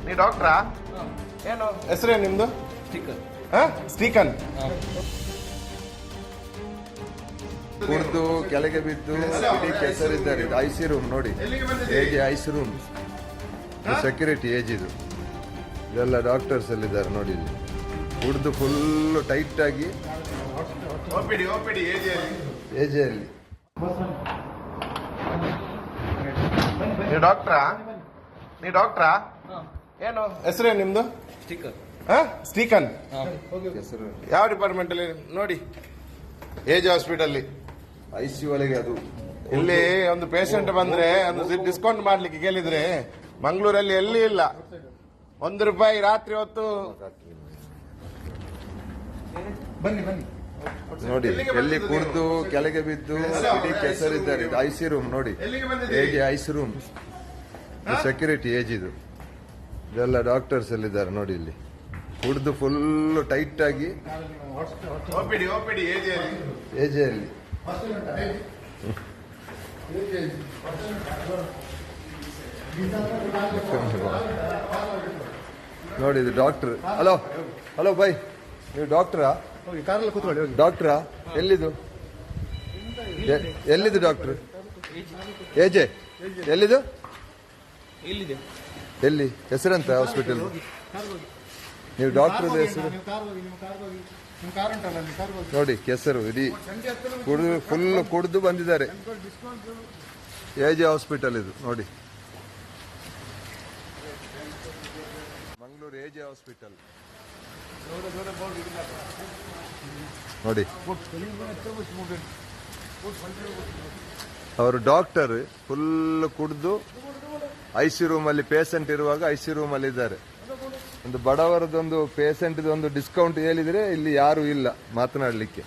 ನೀ ಡಾಕ್ಟ್ರಾ? ಏನು ಹೆಸರೇನು ನಿಮ್ದು? ಸ್ಟೀಕನ್. ಕುಡಿದು ಕೆಳಗೆ ಬಿದ್ದು ಇಡೀ ಕೆಸರಿದ್ದಾರೆ. ಇದು ಐಸಿ ರೂಮ್ ನೋಡಿ, ಹೇಗೆ ಐಸಿ ರೂಮ್. ಸೆಕ್ಯೂರಿಟಿ ಏಜ್ ಇದು. ಇದೆಲ್ಲ ಡಾಕ್ಟರ್ಸ್ ಅಲ್ಲಿದ್ದಾರೆ ನೋಡಿ. ಇಲ್ಲಿ ಕುಡಿದು ಫುಲ್ ಟೈಟ್ ಆಗಿ ಏಜಿಯಲ್ಲಿ. ನೀ ಡಾಕ್ಟ್ರಾ? ಏನು ಹೆಸರೇನು ನಿಮ್ದು? ಸ್ಟೀಕನ್. ಹೆಸರು ಯಾವ ಡಿಪಾರ್ಟ್ಮೆಂಟ್ ಅಲ್ಲಿ? ನೋಡಿ, ಏಜ್ ಹಾಸ್ಪಿಟಲ್ ಐಸಿ ಒಳಗೆ. ಅದು ಇಲ್ಲಿ ಒಂದು ಪೇಷಂಟ್ ಬಂದ್ರೆ ಒಂದು ಡಿಸ್ಕೌಂಟ್ ಮಾಡ್ಲಿಕ್ಕೆ ಕೇಳಿದ್ರೆ ಮಂಗಳೂರಲ್ಲಿ ಎಲ್ಲಿ ಇಲ್ಲ. ₹1 ರಾತ್ರಿ ಹೊತ್ತು. ನೋಡಿ, ಎಲ್ಲಿ ಕುಡಿದು ಕೆಳಗೆ ಬಿದ್ದು ಇಡೀ ಕೆಸರಿದ್ದಾರೆ. ಇದು ಐಸಿ ರೂಮ್ ನೋಡಿ, ಹೇಗೆ ಐಸಿ ರೂಮ್. ಸೆಕ್ಯೂರಿಟಿ ಏಜ್ ಇದು. ಇದೆಲ್ಲ ಡಾಕ್ಟರ್ಸ್ ಅಲ್ಲಿದ್ದಾರೆ ನೋಡಿ. ಇಲ್ಲಿ ಕುಡಿದು ಫುಲ್ ಟೈಟ್ ಆಗಿ ಏಜಿಯಲ್ಲಿ. ನೋಡಿ, ಇದು ಡಾಕ್ಟರ್. ಹಲೋ ಹಲೋ ಬೈ, ನೀವು ಡಾಕ್ಟ್ರಾ? ಡಾಕ್ಟ್ರಾ? ಎಲ್ಲಿದು ಡಾಕ್ಟರ್? ಏಜೆ ಎಲ್ಲಿದು? ಎಲ್ಲಿ ಹೆಸರಂತ ಹಾಸ್ಪಿಟಲ್? ನೀವು ಡಾಕ್ಟರ್ ಹೆಸರು ನೋಡಿ. ಕೆಸರು ಇಡೀ ಕುಡಿದು ಫುಲ್ ಕುಡಿದು ಬಂದಿದ್ದಾರೆ. ಏಜೆ ಹಾಸ್ಪಿಟಲ್ ಇದು ನೋಡಿ, ಮಂಗಳೂರು ಏಜೆ ಹಾಸ್ಪಿಟಲ್ ನೋಡಿ. ಅವರು ಡಾಕ್ಟರ್ ಫುಲ್ ಕುಡಿದು ಐಸಿ ರೂಮ್ ಅಲ್ಲಿ ಪೇಷಂಟ್ ಇರುವಾಗ ಐಸಿ ರೂಮ್ ಅಲ್ಲಿ ಇದ್ದಾರೆ. ಒಂದು ಬಡವರದೊಂದು ಪೇಷಂಟ್ ಒಂದು ಡಿಸ್ಕೌಂಟ್ ಹೇಳಿದ್ರೆ ಇಲ್ಲಿ ಯಾರು ಇಲ್ಲ ಮಾತನಾಡಲಿಕ್ಕೆ.